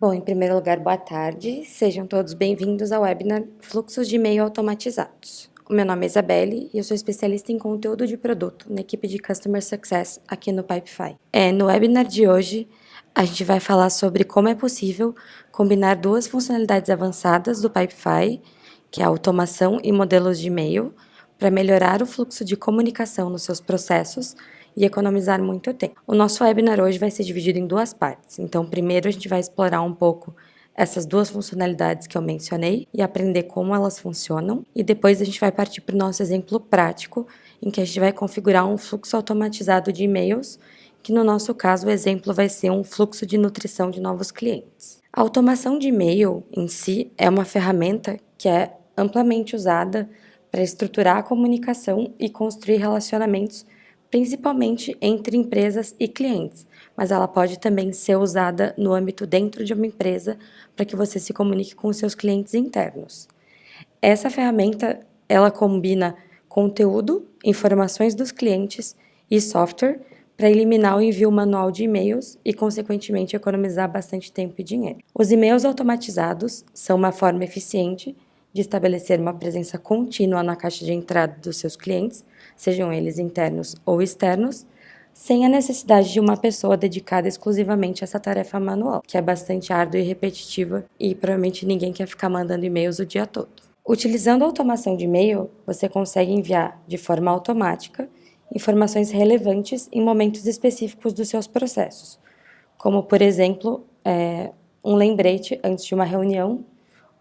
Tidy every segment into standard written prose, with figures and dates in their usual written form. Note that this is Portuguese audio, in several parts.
Bom, em primeiro lugar, boa tarde. Sejam todos bem-vindos ao webinar Fluxos de E-mail Automatizados. O meu nome é Isabelle e eu sou especialista em conteúdo de produto na equipe de Customer Success aqui no Pipefy. No webinar de hoje, a gente vai falar sobre como é possível combinar duas funcionalidades avançadas do Pipefy, que é a automação e modelos de e-mail, para melhorar o fluxo de comunicação nos seus processos e economizar muito tempo. O nosso webinar hoje vai ser dividido em duas partes. Então, primeiro a gente vai explorar um pouco essas duas funcionalidades que eu mencionei e aprender como elas funcionam. E depois a gente vai partir para o nosso exemplo prático, em que a gente vai configurar um fluxo automatizado de e-mails, que no nosso caso o exemplo vai ser um fluxo de nutrição de novos clientes. A automação de e-mail em si é uma ferramenta que é amplamente usada para estruturar a comunicação e construir relacionamentos, principalmente entre empresas e clientes, mas ela pode também ser usada no âmbito dentro de uma empresa para que você se comunique com os seus clientes internos. Essa ferramenta, ela combina conteúdo, informações dos clientes e software para eliminar o envio manual de e-mails e, consequentemente, economizar bastante tempo e dinheiro. Os e-mails automatizados são uma forma eficiente de estabelecer uma presença contínua na caixa de entrada dos seus clientes, sejam eles internos ou externos, sem a necessidade de uma pessoa dedicada exclusivamente a essa tarefa manual, que é bastante árdua e repetitiva e provavelmente ninguém quer ficar mandando e-mails o dia todo. Utilizando a automação de e-mail, você consegue enviar de forma automática informações relevantes em momentos específicos dos seus processos, como, por exemplo, um lembrete antes de uma reunião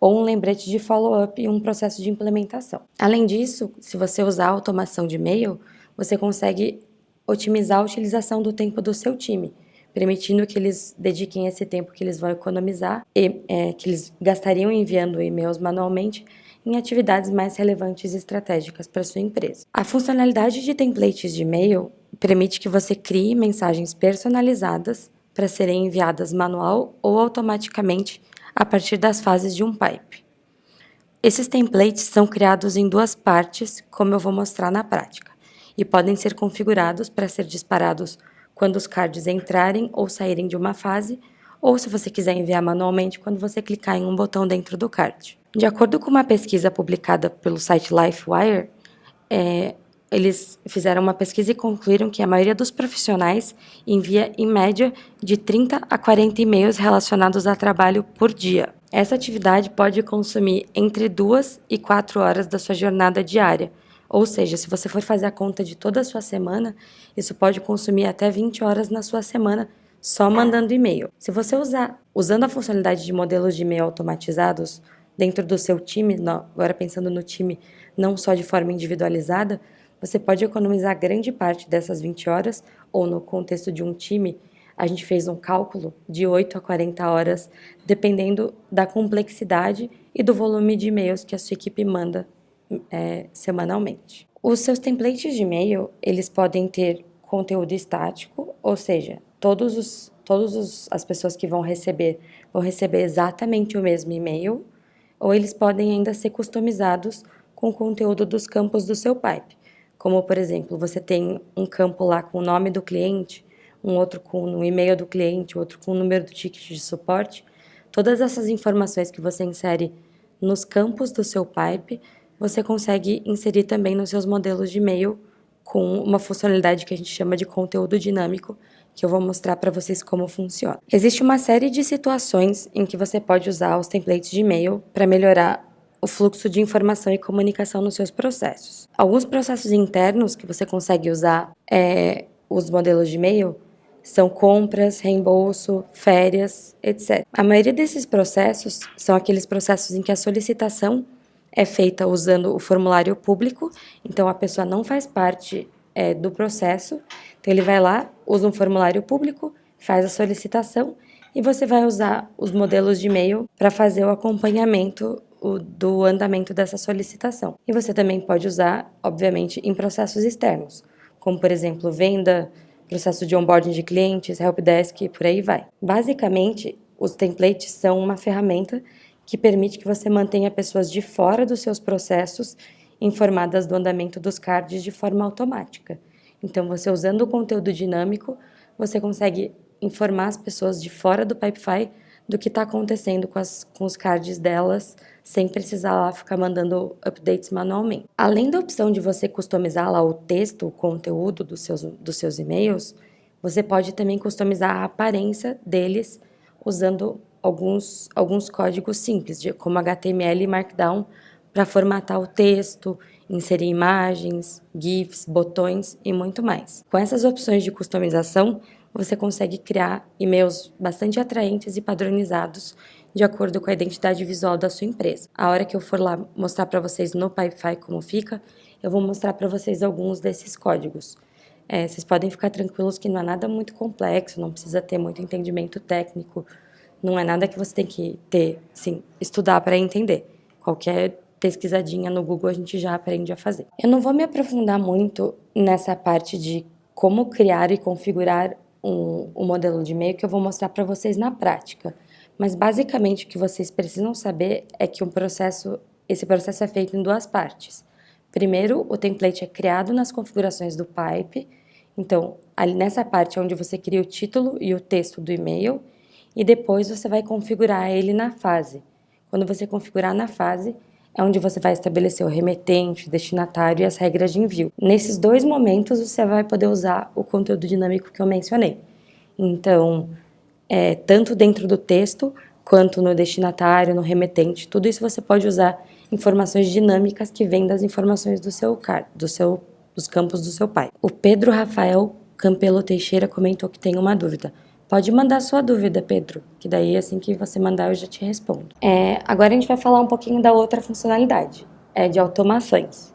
ou um lembrete de follow-up em um processo de implementação. Além disso, se você usar a automação de e-mail, você consegue otimizar a utilização do tempo do seu time, permitindo que eles dediquem esse tempo que eles vão economizar e que eles gastariam enviando e-mails manualmente em atividades mais relevantes e estratégicas para a sua empresa. A funcionalidade de templates de e-mail permite que você crie mensagens personalizadas para serem enviadas manual ou automaticamente a partir das fases de um pipe. Esses templates são criados em duas partes, como eu vou mostrar na prática, e podem ser configurados para ser disparados quando os cards entrarem ou saírem de uma fase, ou se você quiser enviar manualmente quando você clicar em um botão dentro do card. De acordo com uma pesquisa publicada pelo site LifeWire, eles fizeram uma pesquisa e concluíram que a maioria dos profissionais envia, em média, de 30 a 40 e-mails relacionados a trabalho por dia. Essa atividade pode consumir entre 2 e 4 horas da sua jornada diária. Ou seja, se você for fazer a conta de toda a sua semana, isso pode consumir até 20 horas na sua semana só mandando e-mail. Se você usando a funcionalidade de modelos de e-mail automatizados dentro do seu time, agora pensando no time não só de forma individualizada, você pode economizar grande parte dessas 20 horas, ou no contexto de um time, a gente fez um cálculo de 8 a 40 horas, dependendo da complexidade e do volume de e-mails que a sua equipe manda semanalmente. Os seus templates de e-mail, eles podem ter conteúdo estático, ou seja, as pessoas que vão receber exatamente o mesmo e-mail, ou eles podem ainda ser customizados com o conteúdo dos campos do seu pipe. Como, por exemplo, você tem um campo lá com o nome do cliente, um outro com o e-mail do cliente, outro com o número do ticket de suporte. Todas essas informações que você insere nos campos do seu pipe, você consegue inserir também nos seus modelos de e-mail com uma funcionalidade que a gente chama de conteúdo dinâmico, que eu vou mostrar para vocês como funciona. Existe uma série de situações em que você pode usar os templates de e-mail para melhorar o fluxo de informação e comunicação nos seus processos. Alguns processos internos que você consegue usar os modelos de e-mail são compras, reembolso, férias, etc. A maioria desses processos são aqueles processos em que a solicitação é feita usando o formulário público, então a pessoa não faz parte do processo, então ele vai lá, usa um formulário público, faz a solicitação e você vai usar os modelos de e-mail para fazer o acompanhamento do andamento dessa solicitação. E você também pode usar, obviamente, em processos externos, como, por exemplo, venda, processo de onboarding de clientes, helpdesk e por aí vai. Basicamente, os templates são uma ferramenta que permite que você mantenha pessoas de fora dos seus processos informadas do andamento dos cards de forma automática. Então, você usando o conteúdo dinâmico, você consegue informar as pessoas de fora do Pipefy do que está acontecendo com os cards delas, sem precisar lá ficar mandando updates manualmente. Além da opção de você customizar lá o texto, o conteúdo dos seus e-mails, você pode também customizar a aparência deles usando alguns códigos simples, como HTML e Markdown, para formatar o texto, inserir imagens, GIFs, botões e muito mais. Com essas opções de customização, você consegue criar e-mails bastante atraentes e padronizados de acordo com a identidade visual da sua empresa. A hora que eu for lá mostrar para vocês no Pipefy como fica, eu vou mostrar para vocês alguns desses códigos. Vocês podem ficar tranquilos que não é nada muito complexo, não precisa ter muito entendimento técnico, não é nada que você tem que ter, sim, estudar para entender. Qualquer pesquisadinha no Google a gente já aprende a fazer. Eu não vou me aprofundar muito nessa parte de como criar e configurar um modelo de e-mail que eu vou mostrar para vocês na prática. Mas basicamente o que vocês precisam saber é que esse processo é feito em duas partes. Primeiro, o template é criado nas configurações do Pipe. Então, ali nessa parte é onde você cria o título e o texto do e-mail, e depois você vai configurar ele na fase. Quando você configurar na fase, é onde você vai estabelecer o remetente, o destinatário e as regras de envio. Nesses dois momentos, você vai poder usar o conteúdo dinâmico que eu mencionei. Então, tanto dentro do texto, quanto no destinatário, no remetente, tudo isso você pode usar informações dinâmicas que vêm das informações dos campos do seu pai. O Pedro Rafael Campelo Teixeira comentou que tem uma dúvida. Pode mandar sua dúvida, Pedro, que daí assim que você mandar eu já te respondo. Agora a gente vai falar um pouquinho da outra funcionalidade, de automações.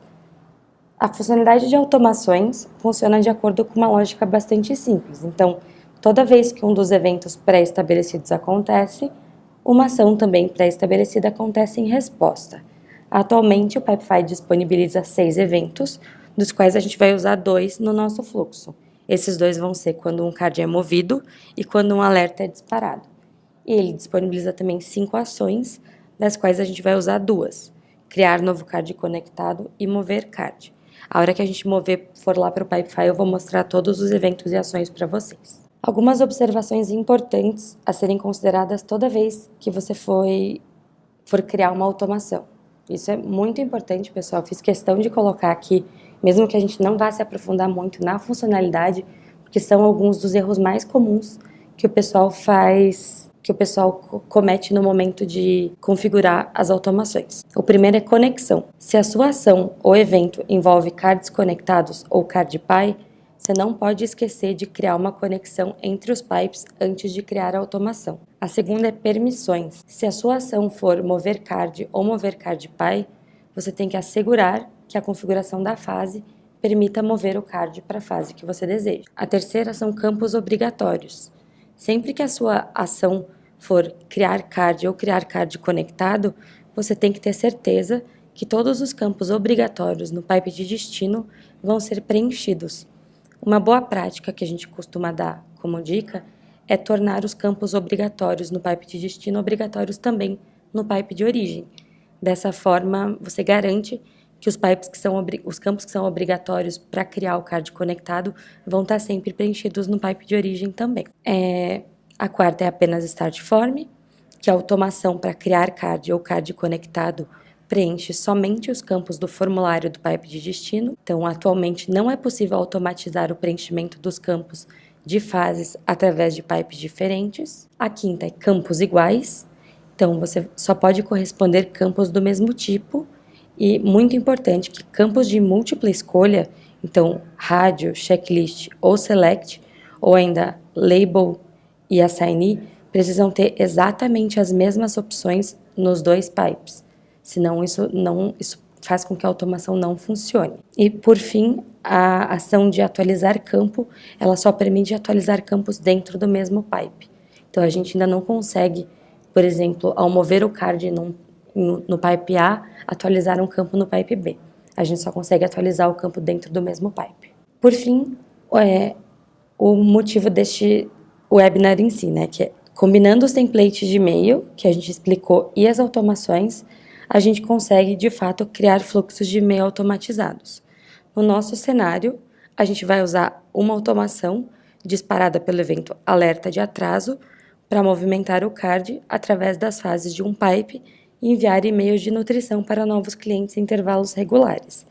A funcionalidade de automações funciona de acordo com uma lógica bastante simples. Então, toda vez que um dos eventos pré-estabelecidos acontece, uma ação também pré-estabelecida acontece em resposta. Atualmente, o Pipefy disponibiliza 6 eventos, dos quais a gente vai usar 2 no nosso fluxo. Esses 2 vão ser quando um card é movido e quando um alerta é disparado. E ele disponibiliza também 5 ações, das quais a gente vai usar 2. Criar novo card conectado e mover card. A hora que a gente for lá para o Pipefy, eu vou mostrar todos os eventos e ações para vocês. Algumas observações importantes a serem consideradas toda vez que você for criar uma automação. Isso é muito importante, pessoal. Fiz questão de colocar aqui, mesmo que a gente não vá se aprofundar muito na funcionalidade, porque são alguns dos erros mais comuns que o pessoal comete no momento de configurar as automações. O primeiro é conexão. Se a sua ação ou evento envolve cards conectados ou card pie, você não pode esquecer de criar uma conexão entre os pipes antes de criar a automação. A segunda é permissões. Se a sua ação for mover card ou mover card pie, você tem que assegurar que a configuração da fase permita mover o card para a fase que você deseja. A terceira são campos obrigatórios. Sempre que a sua ação for criar card ou criar card conectado, você tem que ter certeza que todos os campos obrigatórios no pipe de destino vão ser preenchidos. Uma boa prática que a gente costuma dar como dica é tornar os campos obrigatórios no pipe de destino obrigatórios também no pipe de origem. Dessa forma, você garante que os campos que são obrigatórios para criar o card conectado vão estar sempre preenchidos no pipe de origem também. A quarta é apenas Start Form, que a automação para criar card ou card conectado preenche somente os campos do formulário do pipe de destino. Então, atualmente não é possível automatizar o preenchimento dos campos de fases através de pipes diferentes. A quinta é campos iguais. Então, você só pode corresponder campos do mesmo tipo. E, muito importante, que campos de múltipla escolha, então, rádio, checklist ou select, ou ainda label e assignee, precisam ter exatamente as mesmas opções nos dois pipes. Senão, isso faz com que a automação não funcione. E, por fim, a ação de atualizar campo, ela só permite atualizar campos dentro do mesmo pipe. Então, a gente ainda não consegue, por exemplo, ao mover o card no pipe A, atualizar um campo no pipe B. A gente só consegue atualizar o campo dentro do mesmo pipe. Por fim, o motivo deste webinar em si, que é combinando os templates de e-mail, que a gente explicou, e as automações, a gente consegue, de fato, criar fluxos de e-mail automatizados. No nosso cenário, a gente vai usar uma automação disparada pelo evento alerta de atraso, para movimentar o card através das fases de um pipe e enviar e-mails de nutrição para novos clientes em intervalos regulares.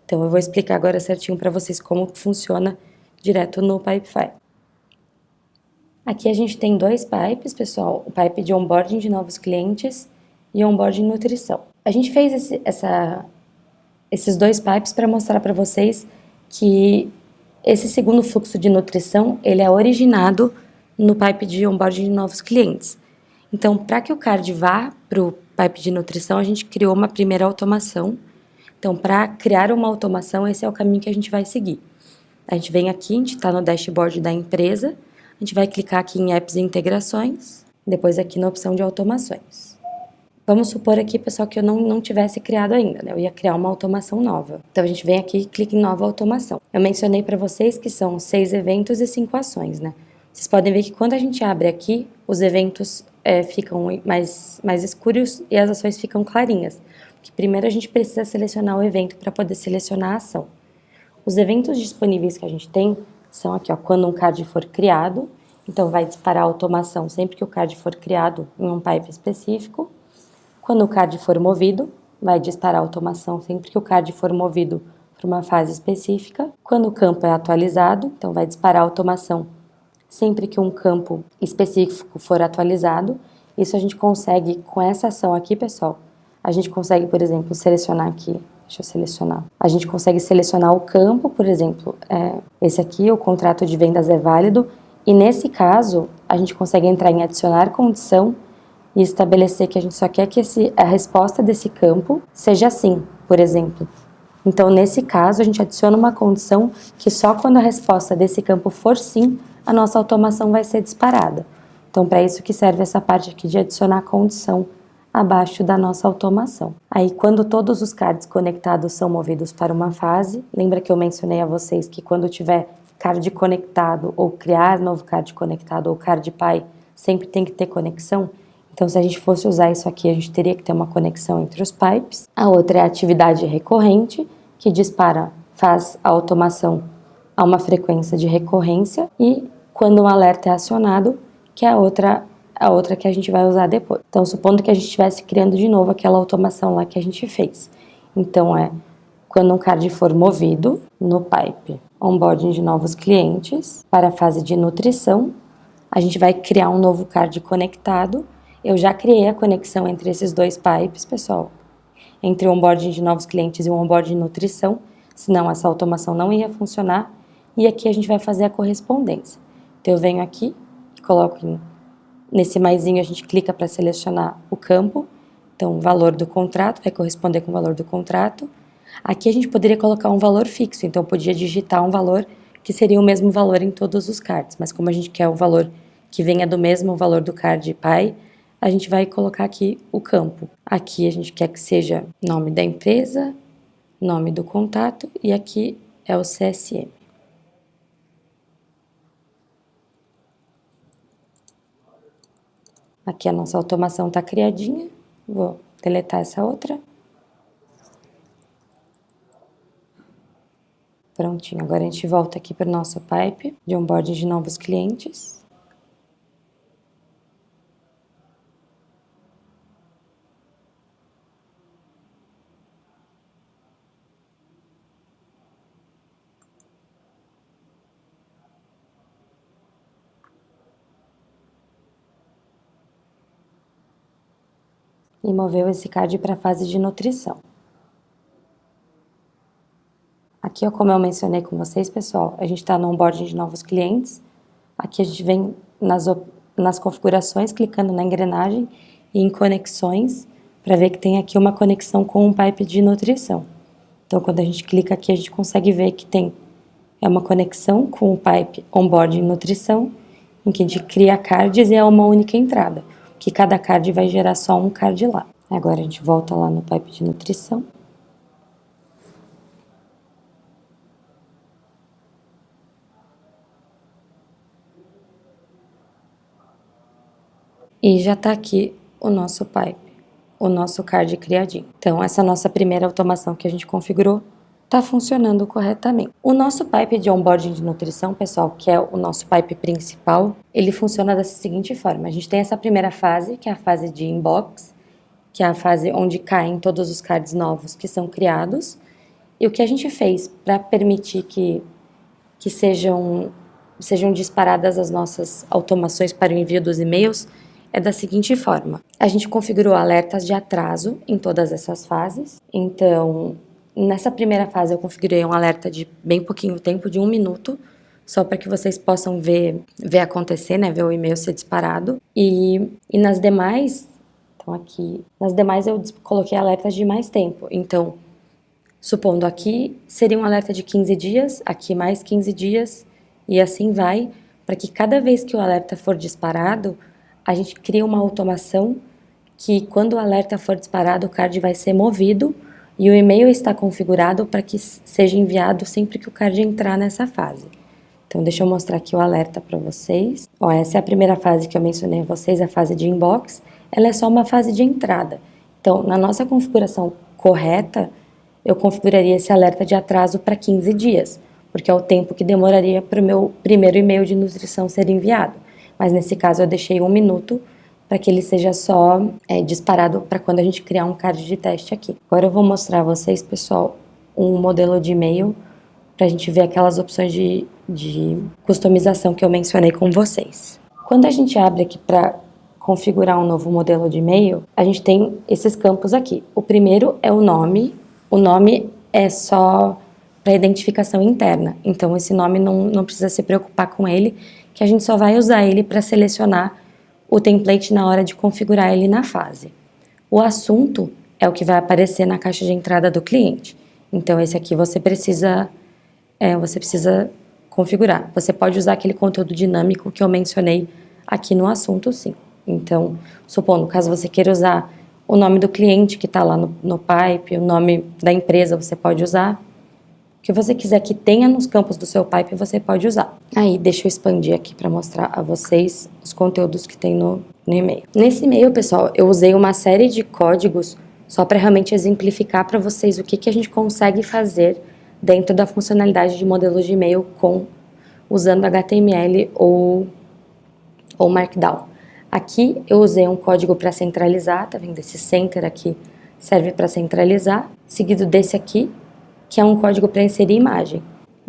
Então, eu vou explicar agora certinho para vocês como funciona direto no Pipefy. Aqui a gente tem dois pipes, pessoal, o pipe de onboarding de novos clientes e onboarding nutrição. A gente fez esses dois pipes para mostrar para vocês que esse segundo fluxo de nutrição, ele é originado no pipe de onboarding de novos clientes. Então, para que o card vá para o pipe de nutrição, a gente criou uma primeira automação. Então, para criar uma automação, esse é o caminho que a gente vai seguir. A gente vem aqui, a gente está no dashboard da empresa, a gente vai clicar aqui em apps e integrações, depois aqui na opção de automações. Vamos supor aqui, pessoal, que eu não tivesse criado ainda, né? Eu ia criar uma automação nova. Então, a gente vem aqui e clica em nova automação. Eu mencionei para vocês que são 6 eventos e 5 ações, né? Vocês podem ver que quando a gente abre aqui, os eventos ficam mais escuros e as ações ficam clarinhas. Porque primeiro a gente precisa selecionar o evento para poder selecionar a ação. Os eventos disponíveis que a gente tem são aqui, ó, quando um card for criado, então vai disparar a automação sempre que o card for criado em um pipe específico. Quando o card for movido, vai disparar a automação sempre que o card for movido para uma fase específica. Quando o campo é atualizado, então vai disparar a automação sempre que um campo específico for atualizado. Isso a gente consegue, com essa ação aqui, pessoal, a gente consegue, por exemplo, selecionar aqui. Deixa eu selecionar. A gente consegue selecionar o campo, por exemplo, esse aqui, o contrato de vendas é válido, e nesse caso, a gente consegue entrar em adicionar condição e estabelecer que a gente só quer que a resposta desse campo seja sim, por exemplo. Então, nesse caso, a gente adiciona uma condição que só quando a resposta desse campo for sim, a nossa automação vai ser disparada. Então, para isso que serve essa parte aqui de adicionar condição abaixo da nossa automação. Aí, quando todos os cards conectados são movidos para uma fase, lembra que eu mencionei a vocês que quando tiver card conectado ou criar novo card conectado ou card pi, sempre tem que ter conexão? Então, se a gente fosse usar isso aqui, a gente teria que ter uma conexão entre os pipes. A outra é a atividade recorrente, que faz a automação a uma frequência de recorrência, e quando um alerta é acionado, que é a outra que a gente vai usar depois. Então, supondo que a gente estivesse criando de novo aquela automação lá que a gente fez. Então, quando um card for movido no pipe onboarding de novos clientes para a fase de nutrição, a gente vai criar um novo card conectado. Eu já criei a conexão entre esses dois pipes, pessoal, entre o onboarding de novos clientes e o onboarding de nutrição, senão essa automação não ia funcionar. E aqui a gente vai fazer a correspondência. Então, eu venho aqui e coloco nesse maisinho, a gente clica para selecionar o campo. Então, o valor do contrato vai corresponder com o valor do contrato. Aqui a gente poderia colocar um valor fixo, então podia digitar um valor que seria o mesmo valor em todos os cards. Mas como a gente quer um valor que venha do mesmo valor do card pi, a gente vai colocar aqui o campo. Aqui a gente quer que seja nome da empresa, nome do contato e aqui é o CSM. Aqui a nossa automação está criadinha. Vou deletar essa outra. Prontinho. Agora a gente volta aqui para o nosso pipe de onboarding de novos clientes. E moveu esse card para a fase de nutrição. Aqui, ó, como eu mencionei com vocês, pessoal, a gente está no onboarding de novos clientes. Aqui a gente vem nas configurações, clicando na engrenagem e em conexões, para ver que tem aqui uma conexão com um pipe de nutrição. Então, quando a gente clica aqui, a gente consegue ver que tem uma conexão com o pipe onboarding nutrição, em que a gente cria cards e é uma única entrada, que cada card vai gerar só um card lá. Agora a gente volta lá no pipe de nutrição. E já está aqui o nosso pipe, o nosso card criadinho. Então, essa nossa primeira automação que a gente configurou, está funcionando corretamente. O nosso pipe de onboarding de nutrição, pessoal, que é o nosso pipe principal, ele funciona da seguinte forma. A gente tem essa primeira fase, que é a fase de inbox, que é a fase onde caem todos os cards novos que são criados. E o que a gente fez para permitir que sejam disparadas as nossas automações para o envio dos e-mails é da seguinte forma. A gente configurou alertas de atraso em todas essas fases. Então, nessa primeira fase eu configurei um alerta de bem pouquinho tempo, de 1 minuto, só para que vocês possam ver acontecer, né, ver o e-mail ser disparado. E nas demais, então aqui, nas demais eu coloquei alertas de mais tempo. Então, supondo aqui seria um alerta de 15 dias, aqui mais 15 dias, e assim vai, para que cada vez que o alerta for disparado, a gente cria uma automação que quando o alerta for disparado, o card vai ser movido e o e-mail está configurado para que seja enviado sempre que o card entrar nessa fase. Então, deixa eu mostrar aqui o alerta para vocês. Ó, essa é a primeira fase que eu mencionei a vocês, a fase de inbox. Ela é só uma fase de entrada. Então, na nossa configuração correta, eu configuraria esse alerta de atraso para 15 dias, porque é o tempo que demoraria para o meu primeiro e-mail de nutrição ser enviado. Mas nesse caso eu deixei 1 minuto para que ele seja só disparado para quando a gente criar um card de teste aqui. Agora eu vou mostrar a vocês, pessoal, um modelo de e-mail para a gente ver aquelas opções de customização que eu mencionei com vocês. Quando a gente abre aqui para configurar um novo modelo de e-mail, a gente tem esses campos aqui. O primeiro é o nome. O nome é só para identificação interna, então esse nome não precisa se preocupar com ele, que a gente só vai usar ele para selecionar o template na hora de configurar ele na fase. O assunto é o que vai aparecer na caixa de entrada do cliente. Então esse aqui você precisa configurar. Você pode usar aquele conteúdo dinâmico que eu mencionei aqui no assunto, sim. Então, supondo, caso você queira usar o nome do cliente que está lá no pipe, o nome da empresa você pode usar. O que você quiser que tenha nos campos do seu pipe, você pode usar. Aí, deixa eu expandir aqui para mostrar a vocês os conteúdos que tem no e-mail. Nesse e-mail, pessoal, eu usei uma série de códigos só para realmente exemplificar para vocês o que a gente consegue fazer dentro da funcionalidade de modelos de e-mail usando HTML ou Markdown. Aqui eu usei um código para centralizar, tá vendo? Esse center aqui serve para centralizar, seguido desse aqui, que é um código para inserir imagem.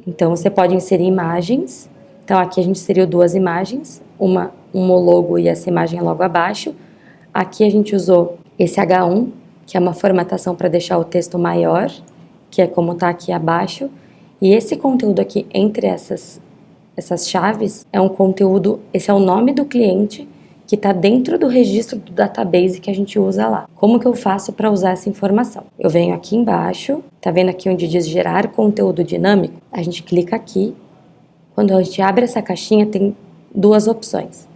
Então, você pode inserir imagens. Então, aqui a gente inseriu 2 imagens, um logo e essa imagem logo abaixo. Aqui a gente usou esse H1, que é uma formatação para deixar o texto maior, que é como está aqui abaixo. E esse conteúdo aqui, entre essas chaves, é um conteúdo, esse é o nome do cliente, que está dentro do registro do database que a gente usa lá. Como que eu faço para usar essa informação? Eu venho aqui embaixo, tá vendo aqui onde diz gerar conteúdo dinâmico? A gente clica aqui. Quando a gente abre essa caixinha, tem 2 opções.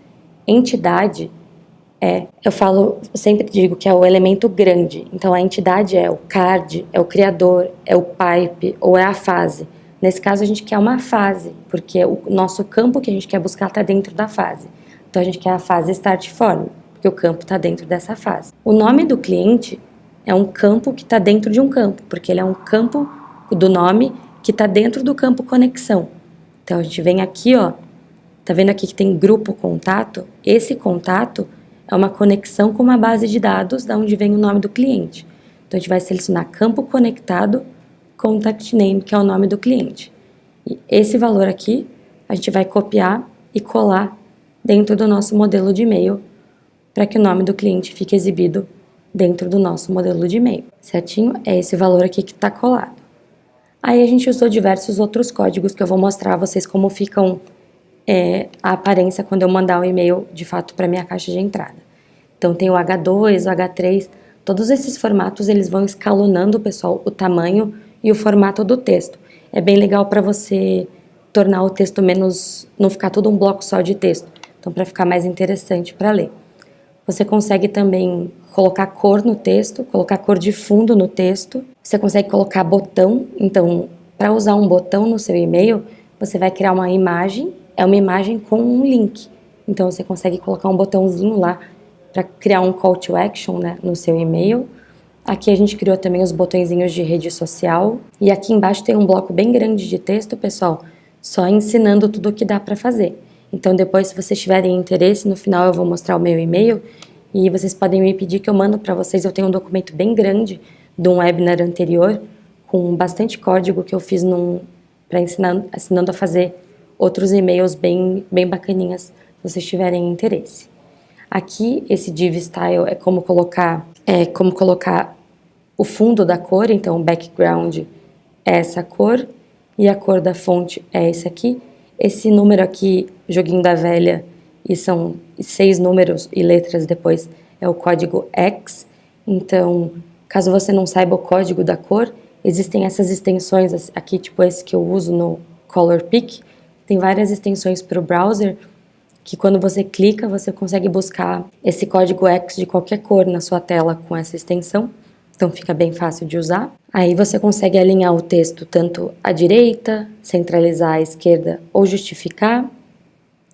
Entidade eu sempre digo que é o elemento grande. Então a entidade é o card, é o criador, é o pipe ou é a fase. Nesse caso a gente quer uma fase, porque o nosso campo que a gente quer buscar está dentro da fase. Então, a gente quer a fase Start Form, porque o campo está dentro dessa fase. O nome do cliente é um campo que está dentro de um campo, porque ele é um campo do nome que está dentro do campo conexão. Então, a gente vem aqui, ó, tá vendo aqui que tem grupo contato? Esse contato é uma conexão com uma base de dados da onde vem o nome do cliente. Então, a gente vai selecionar campo conectado, contact name, que é o nome do cliente. E esse valor aqui, a gente vai copiar e colar dentro do nosso modelo de e-mail, para que o nome do cliente fique exibido dentro do nosso modelo de e-mail. Certinho? É esse valor aqui que está colado. Aí a gente usou diversos outros códigos que eu vou mostrar a vocês como ficam a aparência quando eu mandar o e-mail de fato para minha caixa de entrada. Então tem o H2, o H3, todos esses formatos eles vão escalonando, pessoal, o tamanho e o formato do texto. É bem legal para você tornar o texto não ficar todo um bloco só de texto. Então, para ficar mais interessante para ler. Você consegue também colocar cor no texto, colocar cor de fundo no texto. Você consegue colocar botão. Então, para usar um botão no seu e-mail, você vai criar uma imagem. É uma imagem com um link. Então, você consegue colocar um botãozinho lá para criar um call to action, né, no seu e-mail. Aqui a gente criou também os botõezinhos de rede social. E aqui embaixo tem um bloco bem grande de texto, pessoal, só ensinando tudo o que dá para fazer. Então depois, se vocês tiverem interesse, no final eu vou mostrar o meu e-mail e vocês podem me pedir que eu mando para vocês. Eu tenho um documento bem grande de um webinar anterior com bastante código que eu fiz para ensinando a fazer outros e-mails bem bacaninhas, se vocês tiverem interesse. Aqui, esse div style é como colocar o fundo da cor, então o background é essa cor e a cor da fonte é esse aqui. Esse número aqui, joguinho da velha, e são 6 números e letras depois, é o código X. Então, caso você não saiba o código da cor, existem essas extensões aqui, tipo esse que eu uso no ColorPick. Tem várias extensões para o browser, que quando você clica, você consegue buscar esse código X de qualquer cor na sua tela com essa extensão. Então fica bem fácil de usar. Aí você consegue alinhar o texto tanto à direita, centralizar à esquerda ou justificar.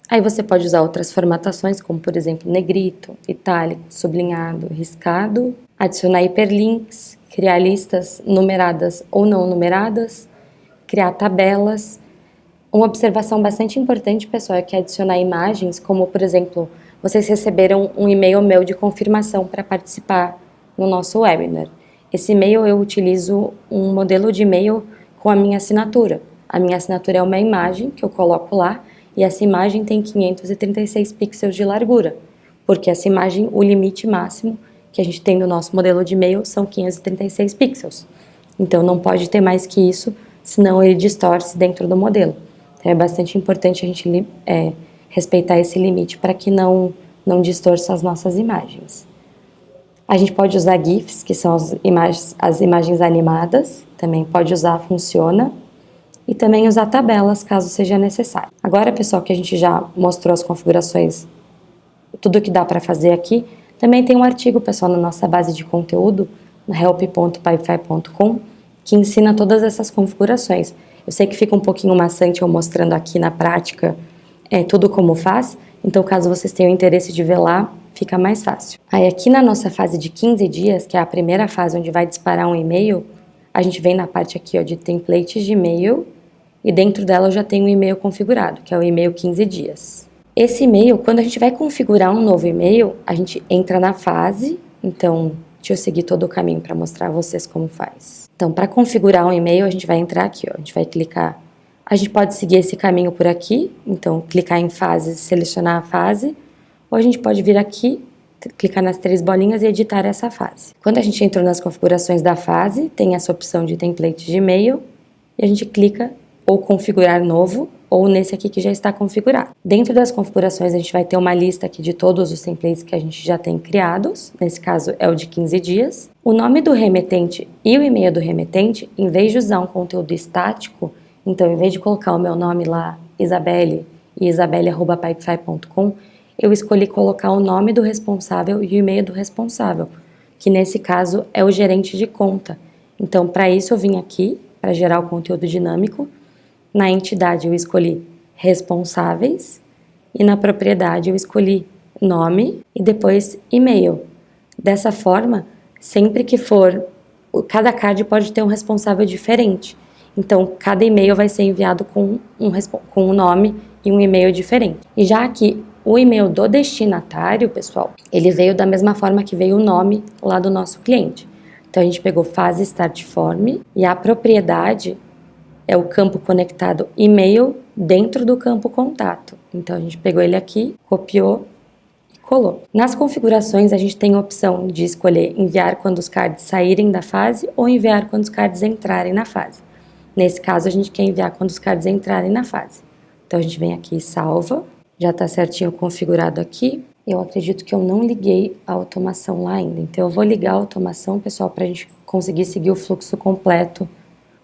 Aí você pode usar outras formatações, como por exemplo negrito, itálico, sublinhado, riscado, adicionar hiperlinks, criar listas numeradas ou não numeradas, criar tabelas. Uma observação bastante importante, pessoal, é que adicionar imagens, como por exemplo, vocês receberam um e-mail meu de confirmação para participar no nosso webinar. Esse e-mail eu utilizo um modelo de e-mail com a minha assinatura. A minha assinatura é uma imagem que eu coloco lá e essa imagem tem 536 pixels de largura, porque essa imagem, o limite máximo que a gente tem no nosso modelo de e-mail são 536 pixels. Então não pode ter mais que isso, senão ele distorce dentro do modelo. Então, é bastante importante a gente respeitar esse limite para que não distorça as nossas imagens. A gente pode usar GIFs, que são as imagens animadas, também pode usar, funciona. E também usar tabelas, caso seja necessário. Agora, pessoal, que a gente já mostrou as configurações, tudo que dá para fazer aqui, também tem um artigo, pessoal, na nossa base de conteúdo, no help.pipefy.com, que ensina todas essas configurações. Eu sei que fica um pouquinho maçante eu mostrando aqui na prática tudo como faz, então caso vocês tenham interesse de ver lá, fica mais fácil. Aí aqui na nossa fase de 15 dias, que é a primeira fase onde vai disparar um e-mail, a gente vem na parte aqui de templates de e-mail e dentro dela eu já tenho um e-mail configurado, que é o e-mail 15 dias. Esse e-mail, quando a gente vai configurar um novo e-mail, a gente entra na fase, então deixa eu seguir todo o caminho para mostrar a vocês como faz. Então, para configurar um e-mail, a gente vai entrar aqui, a gente vai clicar. A gente pode seguir esse caminho por aqui, então clicar em fase, selecionar a fase, ou a gente pode vir aqui, clicar nas 3 bolinhas e editar essa fase. Quando a gente entrou nas configurações da fase, tem essa opção de template de e-mail, e a gente clica ou configurar novo, ou nesse aqui que já está configurado. Dentro das configurações, a gente vai ter uma lista aqui de todos os templates que a gente já tem criados, nesse caso é o de 15 dias. O nome do remetente e o e-mail do remetente, em vez de usar um conteúdo estático, então em vez de colocar o meu nome lá, Isabelle, e isabelle@pipefy.com, eu escolhi colocar o nome do responsável e o e-mail do responsável, que nesse caso é o gerente de conta. Então, para isso eu vim aqui, para gerar o conteúdo dinâmico. Na entidade eu escolhi responsáveis e na propriedade eu escolhi nome e depois e-mail. Dessa forma, sempre que for, cada card pode ter um responsável diferente. Então, cada e-mail vai ser enviado com um nome e um e-mail diferente. E já aqui, o e-mail do destinatário, pessoal, ele veio da mesma forma que veio o nome lá do nosso cliente. Então, a gente pegou fase Start Form e a propriedade é o campo conectado e-mail dentro do campo contato. Então, a gente pegou ele aqui, copiou e colou. Nas configurações, a gente tem a opção de escolher enviar quando os cards saírem da fase ou enviar quando os cards entrarem na fase. Nesse caso, a gente quer enviar quando os cards entrarem na fase. Então, a gente vem aqui e salva. Já está certinho configurado aqui. Eu acredito que eu não liguei a automação lá ainda. Então, eu vou ligar a automação, pessoal, para a gente conseguir seguir o fluxo completo,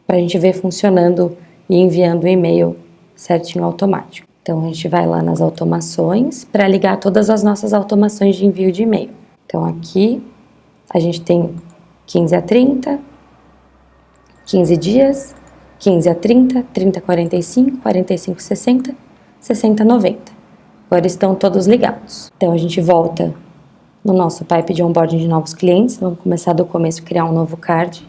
para a gente ver funcionando e enviando o e-mail certinho automático. Então, a gente vai lá nas automações para ligar todas as nossas automações de envio de e-mail. Então, aqui a gente tem 15 a 30, 15 dias, 15 a 30, 30 a 45, 45 a 60, 60 a 90. Agora estão todos ligados. Então, a gente volta No nosso pipe de onboarding de novos clientes, vamos começar do começo, criar um novo card.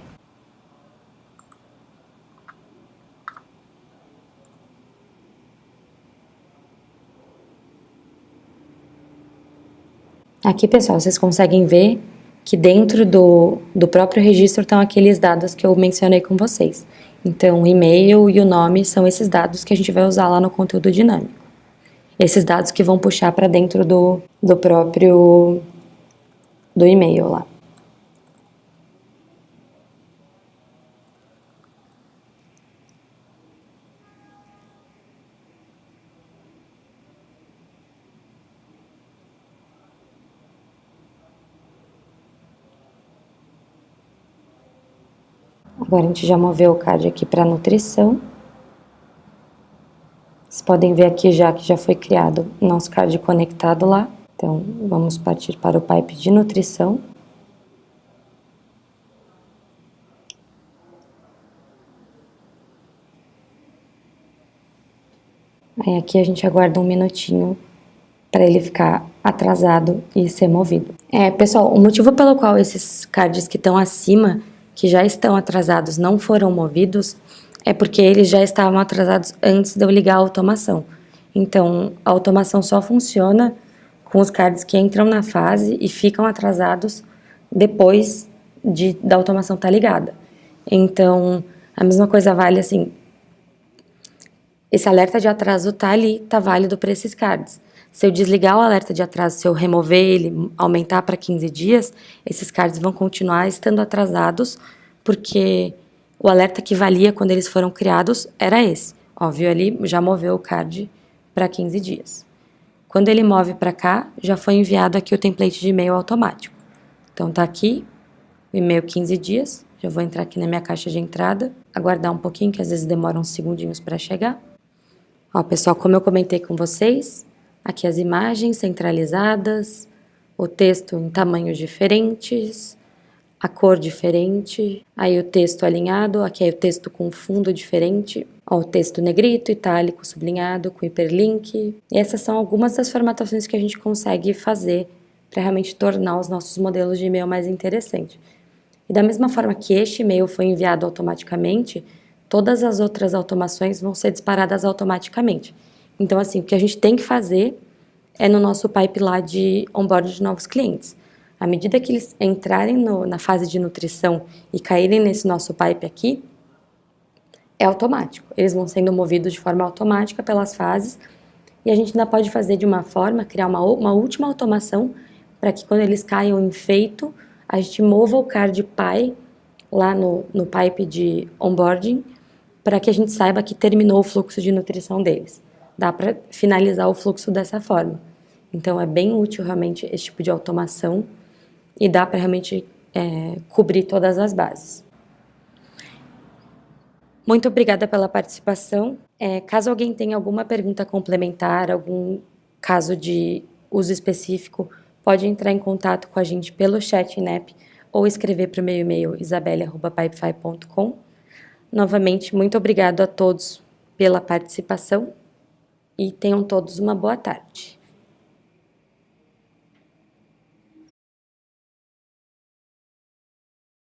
Aqui, pessoal, vocês conseguem ver que dentro do próprio registro estão aqueles dados que eu mencionei com vocês. Então, o e-mail e o nome são esses dados que a gente vai usar lá no conteúdo dinâmico. Esses dados que vão puxar para dentro do próprio do e-mail lá. Agora a gente já moveu o card aqui para nutrição. Vocês podem ver aqui já que já foi criado o nosso card conectado lá. Então, vamos partir para o pipe de nutrição. Aí aqui a gente aguarda um minutinho para ele ficar atrasado e ser movido. Pessoal, o motivo pelo qual esses cards que estão acima, que já estão atrasados, não foram movidos, é porque eles já estavam atrasados antes de eu ligar a automação. Então, a automação só funciona com os cards que entram na fase e ficam atrasados depois da automação estar ligada. Então, a mesma coisa vale assim, esse alerta de atraso tá ali, tá válido para esses cards. Se eu desligar o alerta de atraso, se eu remover ele, aumentar para 15 dias, esses cards vão continuar estando atrasados, porque o alerta que valia quando eles foram criados era esse. Ó, viu ali, já moveu o card para 15 dias. Quando ele move para cá, já foi enviado aqui o template de e-mail automático. Então tá aqui, o e-mail 15 dias, já vou entrar aqui na minha caixa de entrada, aguardar um pouquinho, que às vezes demora uns segundinhos para chegar. Ó, pessoal, como eu comentei com vocês, aqui as imagens centralizadas, o texto em tamanhos diferentes, a cor diferente, aí o texto alinhado, aqui é o texto com fundo diferente, ó, o texto negrito, itálico, sublinhado, com hiperlink. E essas são algumas das formatações que a gente consegue fazer para realmente tornar os nossos modelos de e-mail mais interessantes. E da mesma forma que este e-mail foi enviado automaticamente, todas as outras automações vão ser disparadas automaticamente. Então, assim, o que a gente tem que fazer é no nosso pipe lá de onboard de novos clientes. À medida que eles entrarem na fase de nutrição e caírem nesse nosso pipe aqui, é automático. Eles vão sendo movidos de forma automática pelas fases e a gente ainda pode fazer de uma forma, criar uma última automação para que quando eles caiam em feito, a gente mova o card PI lá no pipe de onboarding para que a gente saiba que terminou o fluxo de nutrição deles. Dá para finalizar o fluxo dessa forma. Então, é bem útil realmente esse tipo de automação e dá para realmente cobrir todas as bases. Muito obrigada pela participação. Caso alguém tenha alguma pergunta complementar, algum caso de uso específico, pode entrar em contato com a gente pelo chat in-app ou escrever para o meu e-mail isabelle@pipefy.com. Novamente, muito obrigado a todos pela participação e tenham todos uma boa tarde.